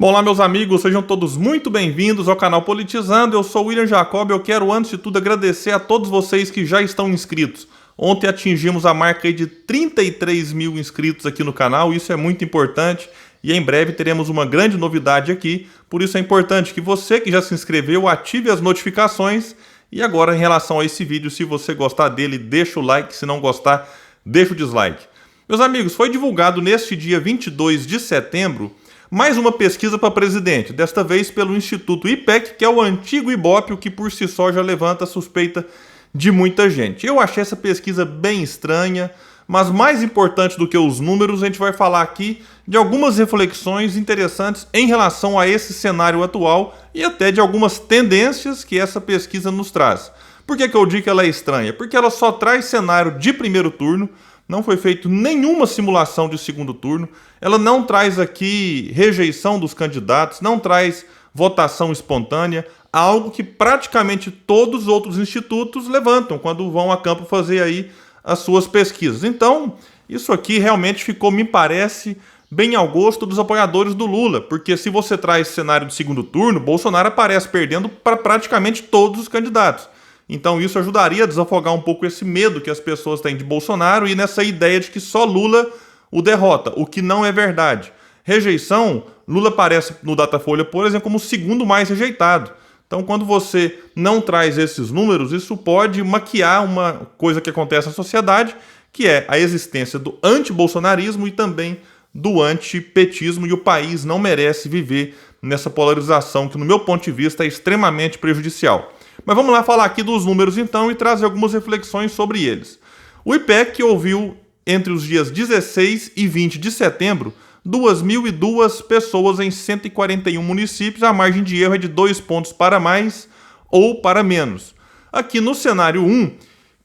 Bom, lá meus amigos, sejam todos muito bem-vindos ao canal Politizando. Eu sou o William Jacob. Eu quero antes de tudo agradecer a todos vocês que já estão inscritos. Ontem atingimos a marca aí de 33 mil inscritos aqui no canal, isso é muito importante e em breve teremos uma grande novidade aqui, por isso é importante que você que já se inscreveu ative as notificações. E agora em relação a esse vídeo, se você gostar dele, deixa o like, se não gostar, deixa o dislike. Meus amigos, foi divulgado neste dia 22 de setembro mais uma pesquisa para presidente, desta vez pelo Instituto IPEC, que é o antigo Ibope, o que por si só já levanta a suspeita de muita gente. Eu achei essa pesquisa bem estranha, mas mais importante do que os números, a gente vai falar aqui de algumas reflexões interessantes em relação a esse cenário atual e até de algumas tendências que essa pesquisa nos traz. Por que eu digo que ela é estranha? Porque ela só traz cenário de primeiro turno, não foi feito nenhuma simulação de segundo turno, ela não traz aqui rejeição dos candidatos, não traz votação espontânea, algo que praticamente todos os outros institutos levantam quando vão a campo fazer aí as suas pesquisas. Então, isso aqui realmente ficou, me parece, bem ao gosto dos apoiadores do Lula, porque se você traz cenário de segundo turno, Bolsonaro aparece perdendo para praticamente todos os candidatos. Então isso ajudaria a desafogar um pouco esse medo que as pessoas têm de Bolsonaro e nessa ideia de que só Lula o derrota, o que não é verdade. Rejeição, Lula aparece no Datafolha, por exemplo, como o segundo mais rejeitado. Então quando você não traz esses números, isso pode maquiar uma coisa que acontece na sociedade, que é a existência do antibolsonarismo e também do antipetismo, e o país não merece viver nessa polarização que, no meu ponto de vista, é extremamente prejudicial. Mas vamos lá falar aqui dos números então e trazer algumas reflexões sobre eles. O IPEC ouviu entre os dias 16 e 20 de setembro 2.002 pessoas em 141 municípios, a margem de erro é de 2 pontos para mais ou para menos. Aqui no cenário 1,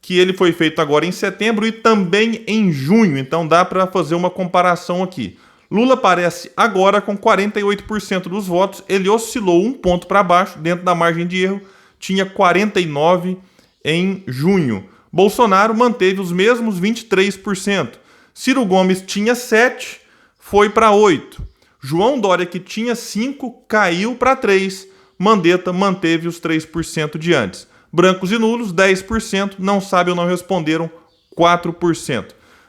que ele foi feito agora em setembro e também em junho, então dá para fazer uma comparação aqui. Lula aparece agora com 48% dos votos, ele oscilou um ponto para baixo dentro da margem de erro, tinha 49% em junho. Bolsonaro manteve os mesmos 23%. Ciro Gomes tinha 7%, foi para 8%. João Dória, que tinha 5%, caiu para 3%. Mandetta manteve os 3% de antes. Brancos e nulos, 10%. Não sabe ou não responderam, 4%.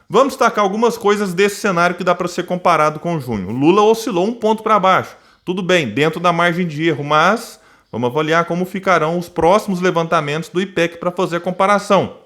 Vamos destacar algumas coisas desse cenário que dá para ser comparado com junho. Lula oscilou um ponto para baixo. Tudo bem, dentro da margem de erro, mas vamos avaliar como ficarão os próximos levantamentos do IPEC para fazer a comparação.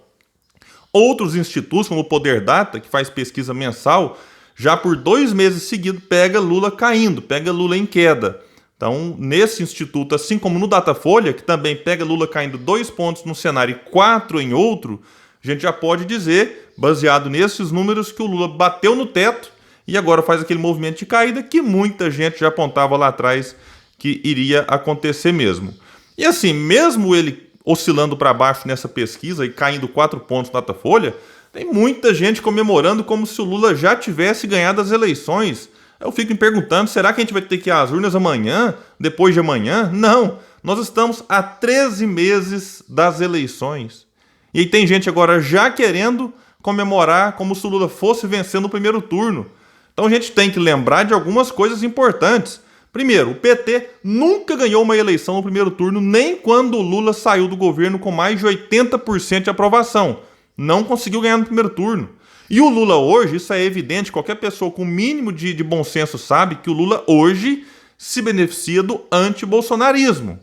Outros institutos, como o Poder Data, que faz pesquisa mensal, já por 2 meses seguidos pega Lula caindo, pega Lula em queda. Então, nesse instituto, assim como no Datafolha, que também pega Lula caindo 2 pontos num cenário e 4 em outro, a gente já pode dizer, baseado nesses números, que o Lula bateu no teto e agora faz aquele movimento de caída que muita gente já apontava lá atrás que iria acontecer mesmo. E assim, mesmo ele oscilando para baixo nessa pesquisa e caindo 4 pontos na Datafolha, tem muita gente comemorando como se o Lula já tivesse ganhado as eleições. Eu fico me perguntando, será que a gente vai ter que ir às urnas amanhã, depois de amanhã? Não, nós estamos a 13 meses das eleições. E aí tem gente agora já querendo comemorar como se o Lula fosse vencendo no primeiro turno. Então a gente tem que lembrar de algumas coisas importantes. Primeiro, o PT nunca ganhou uma eleição no primeiro turno, nem quando o Lula saiu do governo com mais de 80% de aprovação. Não conseguiu ganhar no primeiro turno. E o Lula hoje, isso é evidente, qualquer pessoa com o mínimo de bom senso sabe que o Lula hoje se beneficia do antibolsonarismo.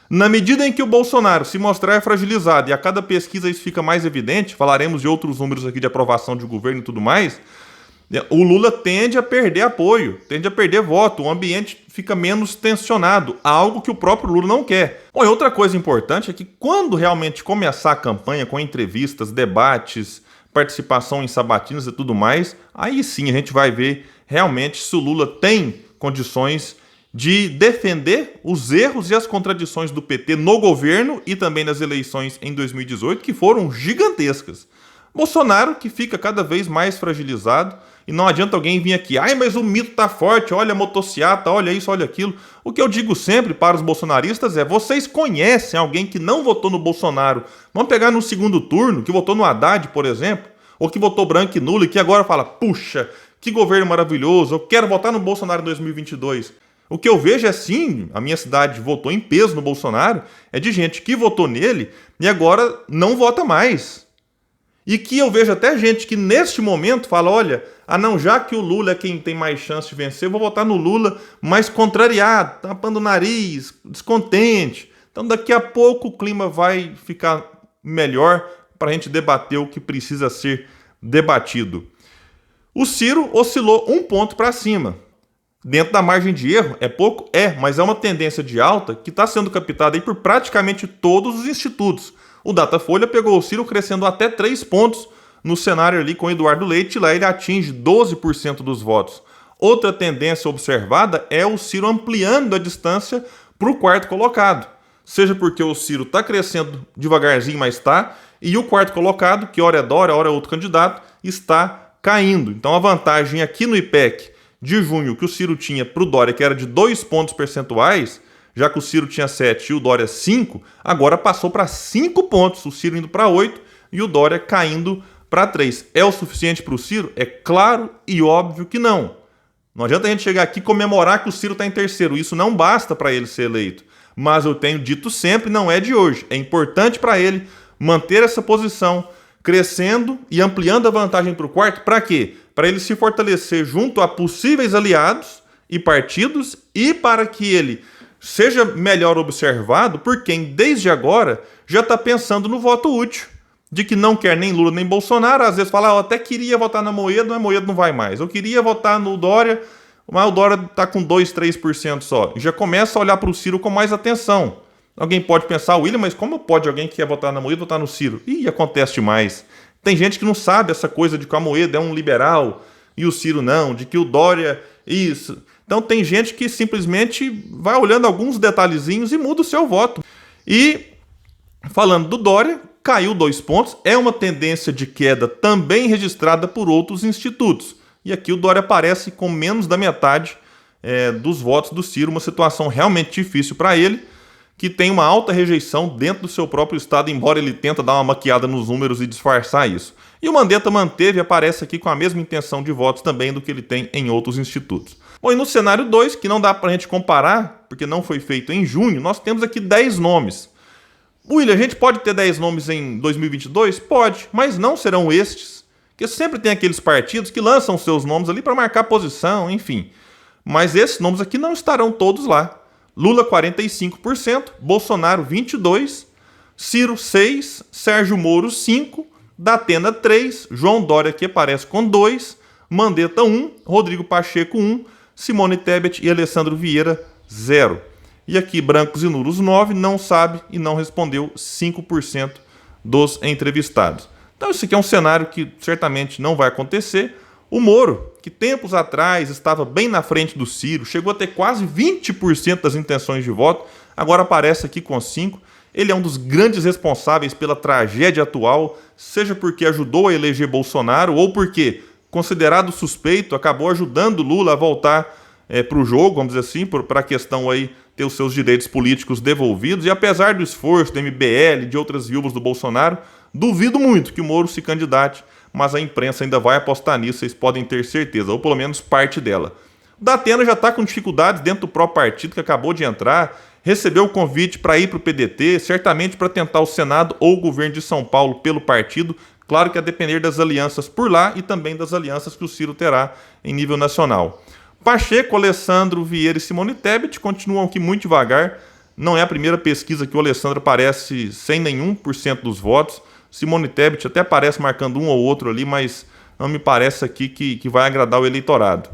Na medida em que o Bolsonaro se mostrar fragilizado e a cada pesquisa isso fica mais evidente, falaremos de outros números aqui de aprovação de governo e tudo mais, o Lula tende a perder apoio, tende a perder voto, o ambiente fica menos tensionado, algo que o próprio Lula não quer. Bom, e outra coisa importante é que quando realmente começar a campanha com entrevistas, debates, participação em sabatinas e tudo mais, aí sim a gente vai ver realmente se o Lula tem condições de defender os erros e as contradições do PT no governo e também nas eleições em 2018, que foram gigantescas. Bolsonaro, que fica cada vez mais fragilizado, e não adianta alguém vir aqui, ai, mas o mito tá forte, olha a motociata, olha isso, olha aquilo. O que eu digo sempre para os bolsonaristas é, vocês conhecem alguém que não votou no Bolsonaro? Vamos pegar no segundo turno, que votou no Haddad, por exemplo, ou que votou branco e nulo e que agora fala, puxa, que governo maravilhoso, eu quero votar no Bolsonaro em 2022. O que eu vejo é sim, a minha cidade votou em peso no Bolsonaro, é de gente que votou nele e agora não vota mais. E que eu vejo até gente que neste momento fala, olha, não, já que o Lula é quem tem mais chance de vencer, eu vou votar no Lula, mas contrariado, tampando o nariz, descontente. Então daqui a pouco o clima vai ficar melhor para a gente debater o que precisa ser debatido. O Ciro oscilou 1 ponto para cima. Dentro da margem de erro, é pouco? É, mas é uma tendência de alta que está sendo captada aí por praticamente todos os institutos. O Datafolha pegou o Ciro crescendo até 3 pontos no cenário ali com o Eduardo Leite, lá ele atinge 12% dos votos. Outra tendência observada é o Ciro ampliando a distância para o quarto colocado. Seja porque o Ciro está crescendo devagarzinho, mas está, e o quarto colocado, que ora é Dória, ora é outro candidato, está caindo. Então a vantagem aqui no IPEC de junho que o Ciro tinha para o Dória, que era de 2 pontos percentuais, já que o Ciro tinha 7 e o Dória 5, agora passou para 5 pontos, o Ciro indo para 8 e o Dória caindo para 3. É o suficiente para o Ciro? É claro e óbvio que não. Não adianta a gente chegar aqui e comemorar que o Ciro está em terceiro, isso não basta para ele ser eleito. Mas eu tenho dito sempre, não é de hoje, é importante para ele manter essa posição, crescendo e ampliando a vantagem para o quarto, para quê? Para ele se fortalecer junto a possíveis aliados e partidos e para que ele seja melhor observado por quem, desde agora, já está pensando no voto útil. De que não quer nem Lula nem Bolsonaro, às vezes fala, eu até queria votar na Moedo, mas a Moedo não vai mais. Eu queria votar no Dória, mas o Dória está com 2, 3% só. E já começa a olhar para o Ciro com mais atenção. Alguém pode pensar, William, mas como pode alguém que quer votar na Moedo votar no Ciro? Ih, acontece demais. Tem gente que não sabe essa coisa de que a Moedo é um liberal e o Ciro não, de que o Dória, isso. Então tem gente que simplesmente vai olhando alguns detalhezinhos e muda o seu voto. E falando do Dória, caiu 2 pontos, é uma tendência de queda também registrada por outros institutos. E aqui o Dória aparece com menos da metade dos votos do Ciro, uma situação realmente difícil para ele, que tem uma alta rejeição dentro do seu próprio estado, embora ele tenta dar uma maquiada nos números e disfarçar isso. E o Mandetta manteve e aparece aqui com a mesma intenção de votos também do que ele tem em outros institutos. Bom, e no cenário 2, que não dá para a gente comparar, porque não foi feito em junho, nós temos aqui 10 nomes. William, a gente pode ter 10 nomes em 2022? Pode, mas não serão estes. Porque sempre tem aqueles partidos que lançam seus nomes ali para marcar posição, enfim. Mas esses nomes aqui não estarão todos lá. Lula 45%, Bolsonaro 22%, Ciro 6%, Sérgio Moro 5%, Datena 3%, João Dória que aparece com 2%, Mandetta 1%, Rodrigo Pacheco 1%, Simone Tebet e Alessandro Vieira 0%. E aqui, brancos e nulos 9%, não sabe e não respondeu 5% dos entrevistados. Então isso aqui é um cenário que certamente não vai acontecer. O Moro, que tempos atrás estava bem na frente do Ciro, chegou a ter quase 20% das intenções de voto, agora aparece aqui com 5%. Ele é um dos grandes responsáveis pela tragédia atual, seja porque ajudou a eleger Bolsonaro ou porque, considerado suspeito, acabou ajudando Lula a voltar para o jogo, vamos dizer assim, para a questão aí ter os seus direitos políticos devolvidos. E apesar do esforço do MBL e de outras viúvas do Bolsonaro, duvido muito que o Moro se candidate, mas a imprensa ainda vai apostar nisso, vocês podem ter certeza, ou pelo menos parte dela. O Datena já está com dificuldades dentro do próprio partido, que acabou de entrar, recebeu o convite para ir para o PDT, certamente para tentar o Senado ou o governo de São Paulo pelo partido, claro que a depender das alianças por lá e também das alianças que o Ciro terá em nível nacional. Pacheco, Alessandro Vieira e Simone Tebet continuam aqui muito devagar, não é a primeira pesquisa que o Alessandro aparece sem nenhum por cento dos votos, Simone Tebet até aparece marcando um ou outro ali, mas não me parece aqui que vai agradar o eleitorado.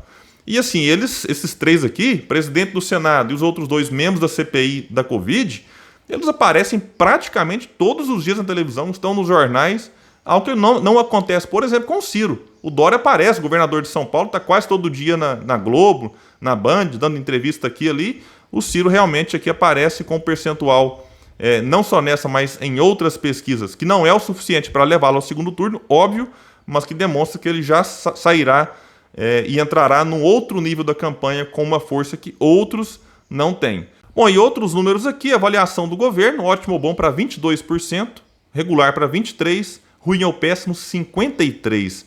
E assim, esses 3 aqui, presidente do Senado e os outros 2 membros da CPI da Covid, eles aparecem praticamente todos os dias na televisão, estão nos jornais, algo que não acontece, por exemplo, com o Ciro. O Dória aparece, o governador de São Paulo, está quase todo dia na Globo, na Band, dando entrevista aqui e ali. O Ciro realmente aqui aparece com um percentual, não só nessa, mas em outras pesquisas, que não é o suficiente para levá-lo ao segundo turno, óbvio, mas que demonstra que ele já sairá e entrará num outro nível da campanha com uma força que outros não têm. Bom, e outros números aqui, avaliação do governo, ótimo ou bom para 22%, regular para 23%, ruim ou péssimo 53%.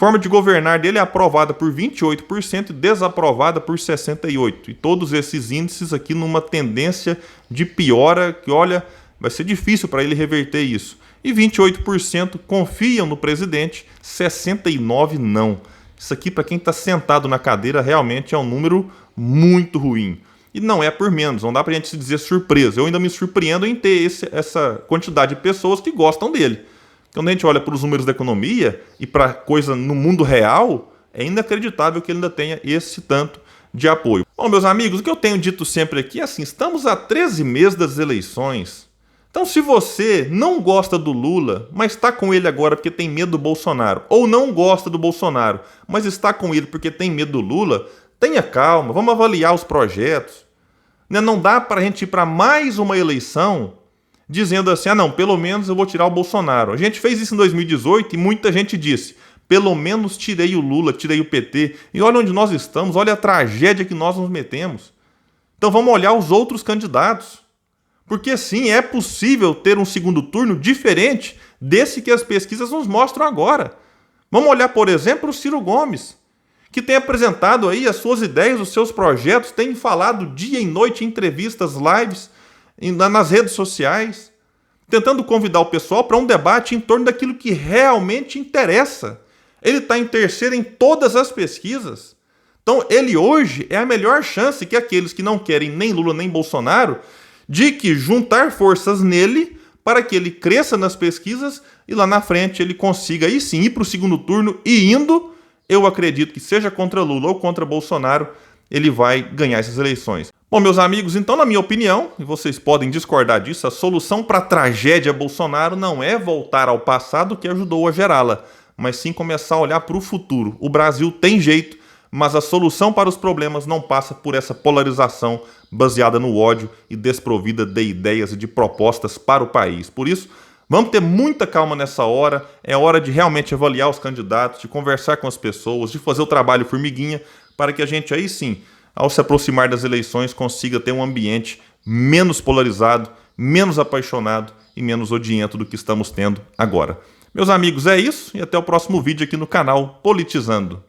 Forma de governar dele é aprovada por 28% e desaprovada por 68%. E todos esses índices aqui numa tendência de piora que, olha, vai ser difícil para ele reverter isso. E 28% confiam no presidente, 69% não. Isso aqui, para quem está sentado na cadeira, realmente é um número muito ruim. E não é por menos, não dá para a gente se dizer surpresa. Eu ainda me surpreendo em ter essa quantidade de pessoas que gostam dele. Quando a gente olha para os números da economia e para coisa no mundo real, é inacreditável que ele ainda tenha esse tanto de apoio. Bom, meus amigos, o que eu tenho dito sempre aqui é assim, estamos a 13 meses das eleições. Então, se você não gosta do Lula, mas está com ele agora porque tem medo do Bolsonaro, ou não gosta do Bolsonaro, mas está com ele porque tem medo do Lula, tenha calma, vamos avaliar os projetos. Não dá para a gente ir para mais uma eleição dizendo assim, não, pelo menos eu vou tirar o Bolsonaro. A gente fez isso em 2018 e muita gente disse, pelo menos tirei o Lula, tirei o PT. E olha onde nós estamos, olha a tragédia que nós nos metemos. Então vamos olhar os outros candidatos. Porque sim, é possível ter um segundo turno diferente desse que as pesquisas nos mostram agora. Vamos olhar, por exemplo, o Ciro Gomes, que tem apresentado aí as suas ideias, os seus projetos, tem falado dia e noite em entrevistas, lives, nas redes sociais, tentando convidar o pessoal para um debate em torno daquilo que realmente interessa. Ele está em terceiro em todas as pesquisas. Então, ele hoje é a melhor chance que aqueles que não querem nem Lula nem Bolsonaro, de que juntar forças nele para que ele cresça nas pesquisas e lá na frente ele consiga aí sim ir para o segundo turno e indo, eu acredito que seja contra Lula ou contra Bolsonaro, ele vai ganhar essas eleições. Bom, meus amigos, então, na minha opinião, e vocês podem discordar disso, a solução para a tragédia Bolsonaro não é voltar ao passado que ajudou a gerá-la, mas sim começar a olhar para o futuro. O Brasil tem jeito, mas a solução para os problemas não passa por essa polarização baseada no ódio e desprovida de ideias e de propostas para o país. Por isso, vamos ter muita calma nessa hora, é hora de realmente avaliar os candidatos, de conversar com as pessoas, de fazer o trabalho formiguinha, para que a gente aí sim, ao se aproximar das eleições, consiga ter um ambiente menos polarizado, menos apaixonado e menos odiento do que estamos tendo agora. Meus amigos, é isso e até o próximo vídeo aqui no canal Politizando.